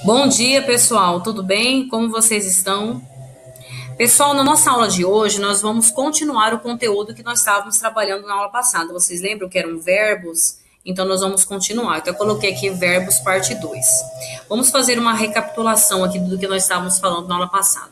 Bom dia, pessoal. Tudo bem? Como vocês estão? Pessoal, na nossa aula de hoje, nós vamos continuar o conteúdo que nós estávamos trabalhando na aula passada. Vocês lembram que eram verbos? Então, nós vamos continuar. Então, eu coloquei aqui verbos parte 2. Vamos fazer uma recapitulação aqui do que nós estávamos falando na aula passada.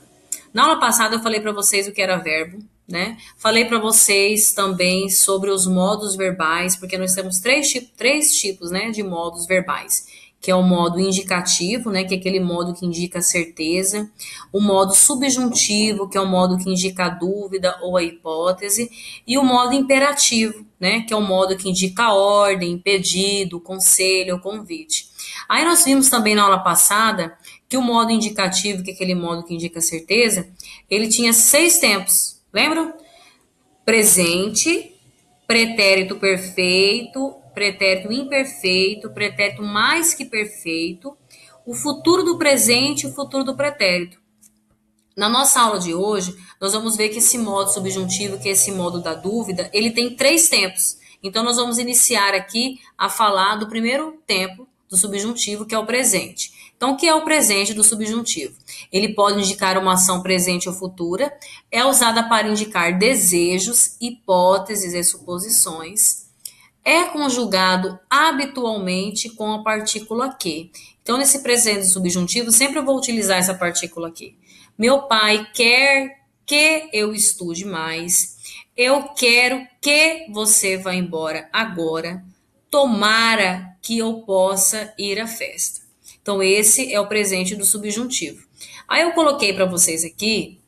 Na aula passada, eu falei para vocês o que era verbo, né? Falei para vocês também sobre os modos verbais, porque nós temos três tipos, né, de modos verbais, que é o modo indicativo, né, que é aquele modo que indica a certeza, o modo subjuntivo, que é o modo que indica a dúvida ou a hipótese, e o modo imperativo, né, que é o modo que indica a ordem, pedido, conselho ou convite. Aí nós vimos também na aula passada que o modo indicativo, que é aquele modo que indica a certeza, ele tinha 6 tempos, lembram? Presente, pretérito perfeito, pretérito imperfeito, pretérito mais que perfeito, o futuro do presente e o futuro do pretérito. Na nossa aula de hoje, nós vamos ver que esse modo subjuntivo, que é esse modo da dúvida, ele tem 3 tempos. Então, nós vamos iniciar aqui a falar do primeiro tempo do subjuntivo, que é o presente. Então, o que é o presente do subjuntivo? Ele pode indicar uma ação presente ou futura, é usada para indicar desejos, hipóteses e suposições, é conjugado habitualmente com a partícula que. Então, nesse presente subjuntivo, sempre eu vou utilizar essa partícula aqui. Meu pai quer que eu estude mais. Eu quero que você vá embora agora. Tomara que eu possa ir à festa. Então, esse é o presente do subjuntivo. Aí eu coloquei para vocês aqui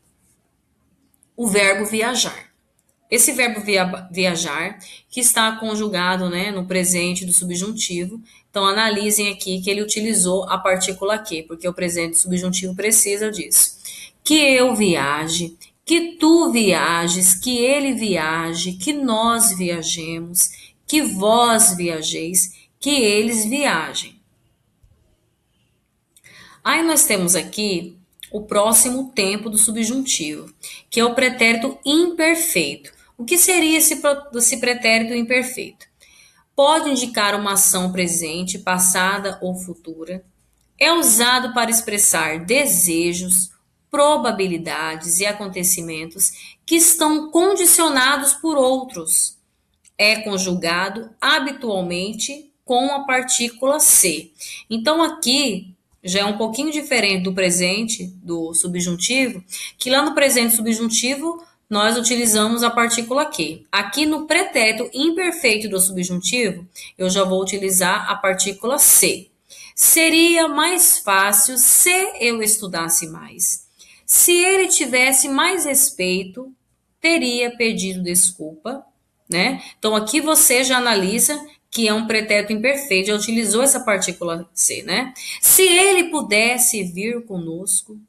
o verbo viajar. Esse verbo viajar, que está conjugado, né, no presente do subjuntivo. Então, analisem aqui que ele utilizou a partícula que, porque o presente subjuntivo precisa disso. Que eu viaje, que tu viajes, que ele viaje, que nós viajemos, que vós viajeis, que eles viajem. Aí nós temos aqui o próximo tempo do subjuntivo, que é o pretérito imperfeito. O que seria esse pretérito imperfeito? Pode indicar uma ação presente, passada ou futura. É usado para expressar desejos, probabilidades e acontecimentos que estão condicionados por outros. É conjugado habitualmente com a partícula se. Então, aqui já é um pouquinho diferente do presente, do subjuntivo, que lá no presente subjuntivo nós utilizamos a partícula que. Aqui no pretérito imperfeito do subjuntivo, eu já vou utilizar a partícula se. Seria mais fácil se eu estudasse mais. Se ele tivesse mais respeito, teria pedido desculpa, né? Então aqui você já analisa que é um pretérito imperfeito, já utilizou essa partícula se, né? Se ele pudesse vir conosco.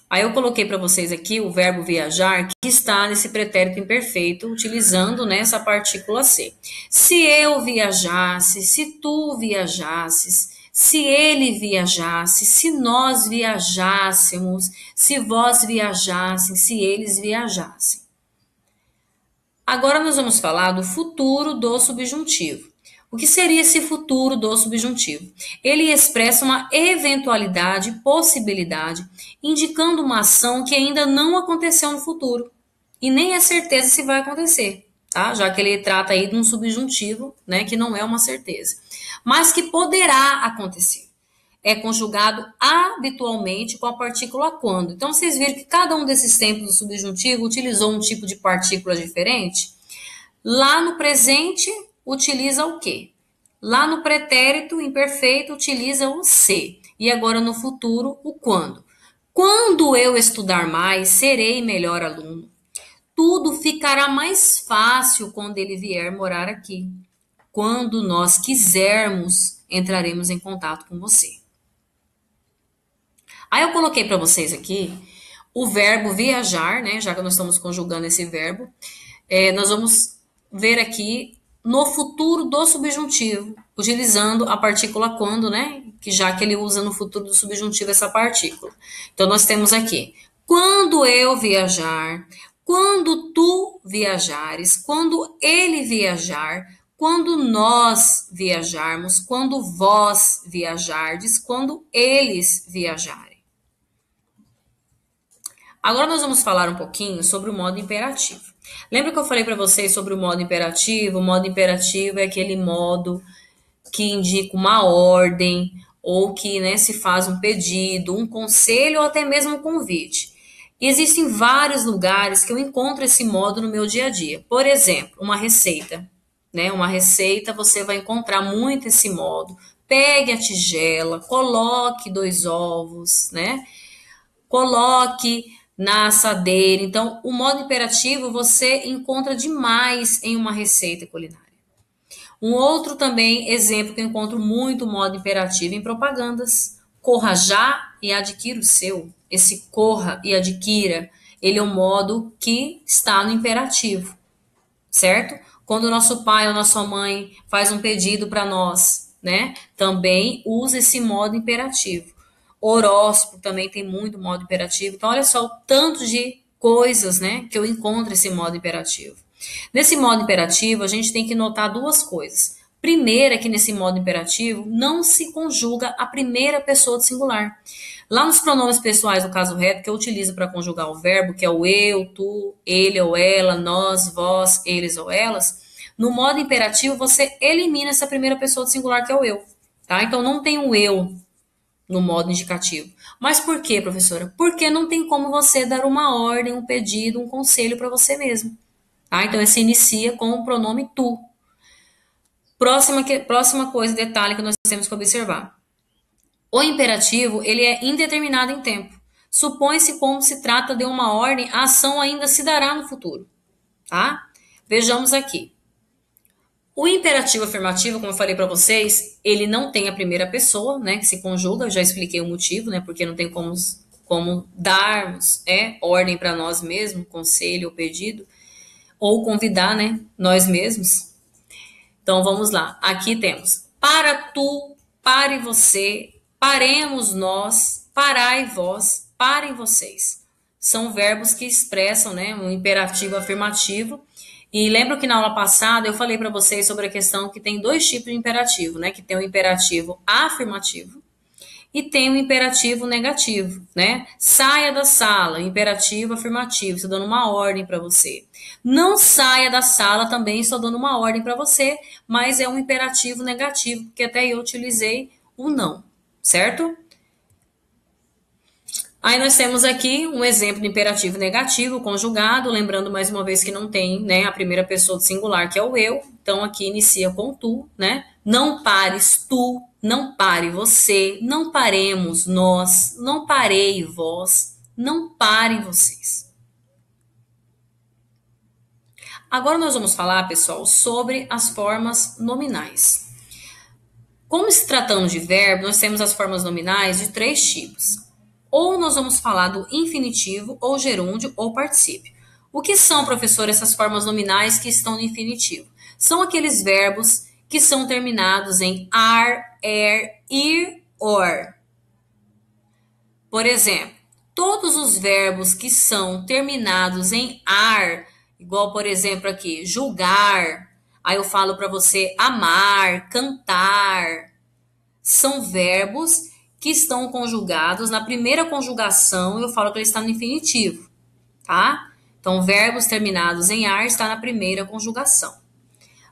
Aí eu coloquei para vocês aqui o verbo viajar, que está nesse pretérito imperfeito, utilizando nessa partícula se. Se eu viajasse, se tu viajasses, se ele viajasse, se nós viajássemos, se vós viajassem, se eles viajassem. Agora nós vamos falar do futuro do subjuntivo. O que seria esse futuro do subjuntivo? Ele expressa uma eventualidade, possibilidade, indicando uma ação que ainda não aconteceu no futuro e nem é certeza se vai acontecer, tá? Já que ele trata aí de um subjuntivo, né, que não é uma certeza, mas que poderá acontecer. É conjugado habitualmente com a partícula quando. Então, vocês viram que cada um desses tempos do subjuntivo utilizou um tipo de partícula diferente? Lá no presente, utiliza o quê? Lá no pretérito imperfeito, utiliza o se. E agora no futuro, o quando. Quando eu estudar mais, serei melhor aluno. Tudo ficará mais fácil quando ele vier morar aqui. Quando nós quisermos, entraremos em contato com você. Aí eu coloquei para vocês aqui o verbo viajar, né? Já que nós estamos conjugando esse verbo, nós vamos ver aqui no futuro do subjuntivo, utilizando a partícula quando, né? Que já que ele usa no futuro do subjuntivo essa partícula. Então nós temos aqui: quando eu viajar, quando tu viajares, quando ele viajar, quando nós viajarmos, quando vós viajardes, quando eles viajarem. Agora nós vamos falar um pouquinho sobre o modo imperativo. Lembra que eu falei para vocês sobre o modo imperativo? O modo imperativo é aquele modo que indica uma ordem ou que, né, se faz um pedido, um conselho ou até mesmo um convite. E existem vários lugares que eu encontro esse modo no meu dia a dia. Por exemplo, uma receita, né? Uma receita você vai encontrar muito esse modo. Pegue a tigela, coloque 2 ovos, né? Coloque na assadeira. Então, o modo imperativo você encontra demais em uma receita culinária. Um outro também exemplo que eu encontro muito modo imperativo em propagandas. Corra já e adquira o seu. Esse corra e adquira, ele é um modo que está no imperativo, certo? Quando o nosso pai ou nossa mãe faz um pedido para nós, né? Também usa esse modo imperativo. Horóscopo também tem muito modo imperativo. Então, olha só o tanto de coisas, né, que eu encontro esse modo imperativo. Nesse modo imperativo, a gente tem que notar 2 coisas. Primeira, que nesse modo imperativo não se conjuga a primeira pessoa do singular. Lá nos pronomes pessoais do caso reto, que eu utilizo para conjugar o verbo, que é o eu, tu, ele ou ela, nós, vós, eles ou elas, no modo imperativo você elimina essa primeira pessoa do singular, que é o eu. Tá? Então não tem o eu no modo indicativo. Mas por quê, professora? Porque não tem como você dar uma ordem, um pedido, um conselho para você mesmo. Tá? Então, você inicia com o pronome tu. Próxima coisa, detalhe que nós temos que observar. O imperativo, ele é indeterminado em tempo. Supõe-se como se trata de uma ordem, a ação ainda se dará no futuro. Tá? Vejamos aqui. O imperativo afirmativo, como eu falei para vocês, ele não tem a primeira pessoa, né, que se conjuga. Eu já expliquei o motivo, né, porque não tem como darmos ordem para nós mesmos, conselho ou pedido, ou convidar, né, nós mesmos. Então vamos lá. Aqui temos para tu, pare você, paremos nós, parai vós, parem vocês. São verbos que expressam, né, um imperativo afirmativo. E lembro que na aula passada eu falei para vocês sobre a questão que tem 2 tipos de imperativo, né? Que tem o imperativo afirmativo e tem o imperativo negativo, né? Saia da sala, imperativo afirmativo, estou dando uma ordem para você. Não saia da sala, também estou dando uma ordem para você, mas é um imperativo negativo, porque até eu utilizei o não, certo? Aí nós temos aqui um exemplo de imperativo negativo conjugado, lembrando mais uma vez que não tem, né, a primeira pessoa do singular, que é o eu. Então aqui inicia com tu, né? Não pares tu, não pare você, não paremos nós, não parei vós, não parem vocês. Agora nós vamos falar, pessoal, sobre as formas nominais. Como se tratando de verbo, nós temos as formas nominais de 3 tipos. Ou nós vamos falar do infinitivo, ou gerúndio, ou particípio. O que são, professor, essas formas nominais que estão no infinitivo? São aqueles verbos que são terminados em ar, er, ir, or. Por exemplo, todos os verbos que são terminados em ar, igual, por exemplo, aqui, julgar, aí eu falo para você amar, cantar, são verbos que estão conjugados. Na primeira conjugação, eu falo que ele está no infinitivo, tá? Então, verbos terminados em ar está na primeira conjugação.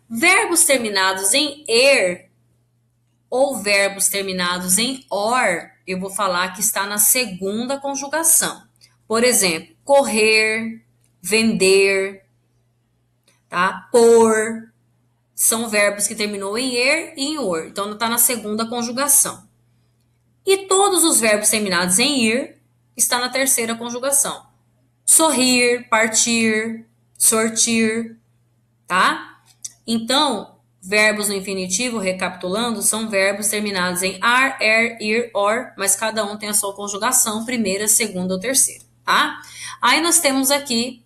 Verbos terminados em er ou verbos terminados em or, eu vou falar que está na segunda conjugação. Por exemplo, correr, vender, tá? Pôr, são verbos que terminam em er e em or. Então, está na segunda conjugação. E todos os verbos terminados em ir está na terceira conjugação. Sorrir, partir, sortir, tá? Então, verbos no infinitivo, recapitulando, são verbos terminados em ar, er, ir, or, mas cada um tem a sua conjugação, primeira, segunda ou terceira, tá? Aí nós temos aqui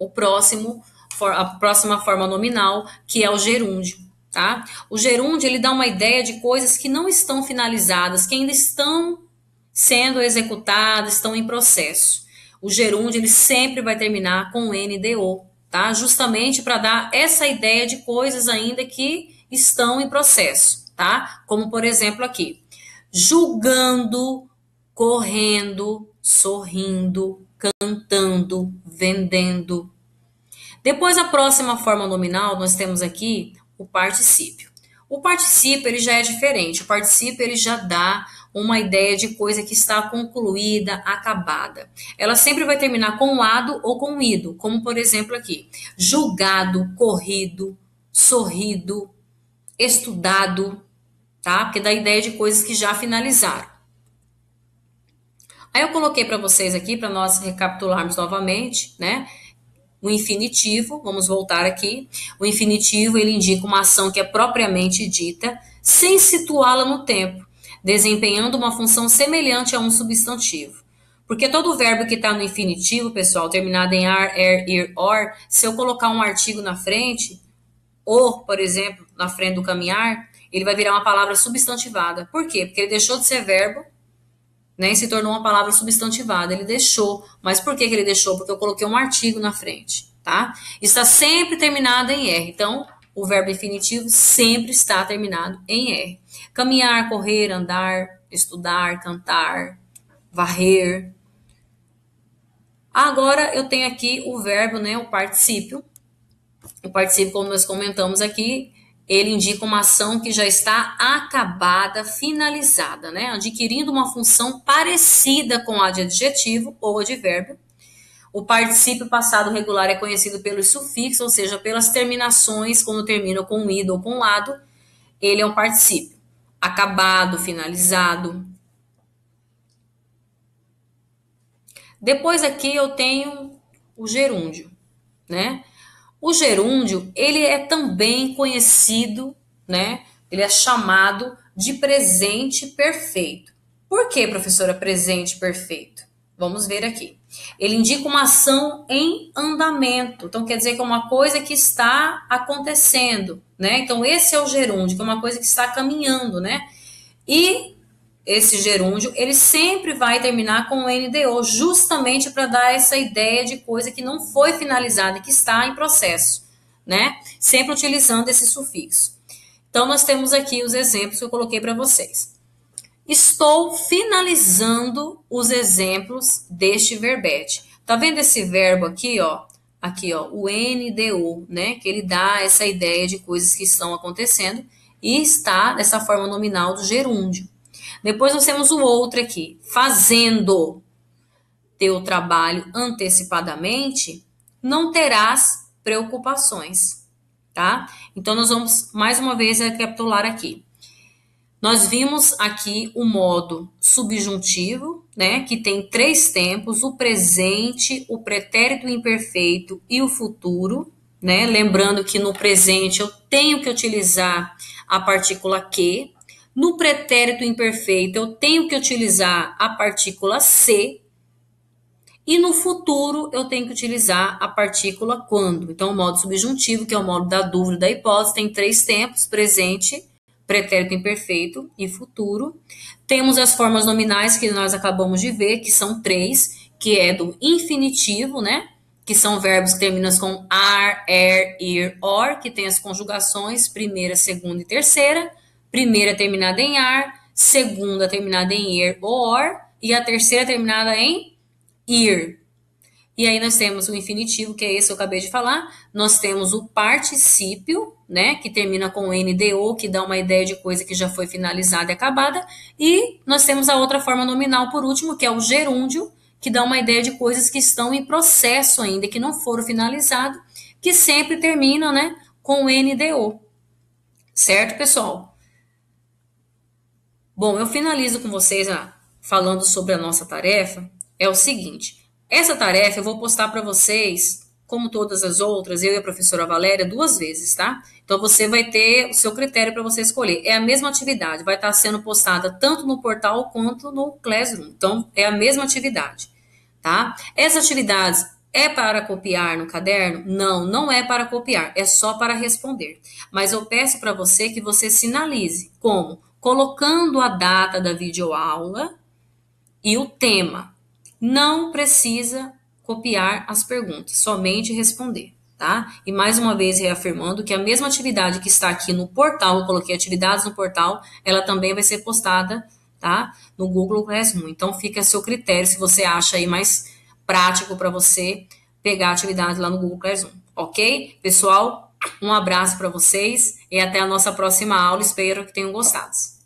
a próxima forma nominal, que é o gerúndio. Tá? O gerúndio ele dá uma ideia de coisas que não estão finalizadas, que ainda estão sendo executadas, estão em processo. O gerúndio ele sempre vai terminar com NDO, tá? Justamente para dar essa ideia de coisas ainda que estão em processo, tá? Como por exemplo aqui, julgando, correndo, sorrindo, cantando, vendendo. Depois, a próxima forma nominal, nós temos aqui o particípio. O particípio, ele já é diferente. O particípio, ele já dá uma ideia de coisa que está concluída, acabada. Ela sempre vai terminar com lado ou com ido, como por exemplo aqui, julgado, corrido, sorrido, estudado, tá? Porque dá a ideia de coisas que já finalizaram. Aí eu coloquei para vocês aqui, para nós recapitularmos novamente, né? O infinitivo, vamos voltar aqui. O infinitivo, ele indica uma ação que é propriamente dita, sem situá-la no tempo, desempenhando uma função semelhante a um substantivo. Porque todo verbo que está no infinitivo, pessoal, terminado em ar, er, ir, or, se eu colocar um artigo na frente, or, por exemplo, na frente do caminhar, ele vai virar uma palavra substantivada. Por quê? Porque ele deixou de ser verbo, né, e se tornou uma palavra substantivada. Ele deixou. Mas por que ele deixou? Porque eu coloquei um artigo na frente, tá? Está sempre terminado em R. Então, o verbo infinitivo sempre está terminado em R. Caminhar, correr, andar, estudar, cantar, varrer. Agora, eu tenho aqui o verbo, né, o particípio. O particípio, como nós comentamos aqui, ele indica uma ação que já está acabada, finalizada, né? Adquirindo uma função parecida com a de adjetivo ou advérbio. O particípio passado regular é conhecido pelos sufixos, ou seja, pelas terminações, quando termina com ido ou com lado, ele é um particípio. Acabado, finalizado. Depois aqui eu tenho o gerúndio, né? O gerúndio, ele é também conhecido, né? Ele é chamado de presente perfeito. Por que, professora, presente perfeito? Vamos ver aqui. Ele indica uma ação em andamento. Então, quer dizer que é uma coisa que está acontecendo, né? Então, esse é o gerúndio, que é uma coisa que está caminhando, né? E esse gerúndio, ele sempre vai terminar com o NDO, justamente para dar essa ideia de coisa que não foi finalizada, que está em processo, né? Sempre utilizando esse sufixo. Então, nós temos aqui os exemplos que eu coloquei para vocês. Estou finalizando os exemplos deste verbete. Tá vendo esse verbo aqui, ó? Aqui, ó, o NDO, né? Que ele dá essa ideia de coisas que estão acontecendo e está nessa forma nominal do gerúndio. Depois nós temos o outro aqui, fazendo teu trabalho antecipadamente, não terás preocupações, tá? Então nós vamos mais uma vez recapitular aqui. Nós vimos aqui o modo subjuntivo, né, que tem 3 tempos, o presente, o pretérito imperfeito e o futuro, né? Lembrando que no presente eu tenho que utilizar a partícula que. No pretérito imperfeito, eu tenho que utilizar a partícula se. E no futuro, eu tenho que utilizar a partícula quando. Então, o modo subjuntivo, que é o modo da dúvida da hipótese, tem 3 tempos, presente, pretérito imperfeito e futuro. Temos as formas nominais que nós acabamos de ver, que são 3, que é do infinitivo, né? Que são verbos que terminam com ar, er, ir, or, que tem as conjugações primeira, segunda e terceira. Primeira terminada em ar, segunda terminada em er ou or, e a terceira terminada em ir. E aí nós temos o infinitivo, que é esse que eu acabei de falar. Nós temos o particípio, né, que termina com NDO, que dá uma ideia de coisa que já foi finalizada e acabada. E nós temos a outra forma nominal, por último, que é o gerúndio, que dá uma ideia de coisas que estão em processo ainda, que não foram finalizadas, que sempre terminam, né, com NDO. Certo, pessoal? Bom, eu finalizo com vocês falando sobre a nossa tarefa. É o seguinte, essa tarefa eu vou postar para vocês, como todas as outras, eu e a professora Valéria, 2 vezes, tá? Então você vai ter o seu critério para você escolher. É a mesma atividade, vai estar sendo postada tanto no portal quanto no Classroom. Então é a mesma atividade, tá? Essas atividades é para copiar no caderno? Não, não é para copiar, é só para responder. Mas eu peço para você que você sinalize como? Colocando a data da videoaula e o tema. Não precisa copiar as perguntas, somente responder, tá? E mais uma vez reafirmando que a mesma atividade que está aqui no portal, eu coloquei atividades no portal, ela também vai ser postada, tá? No Google Classroom. Então fica a seu critério se você acha aí mais prático para você pegar a atividade lá no Google Classroom, ok? Pessoal, um abraço para vocês e até a nossa próxima aula. Espero que tenham gostado.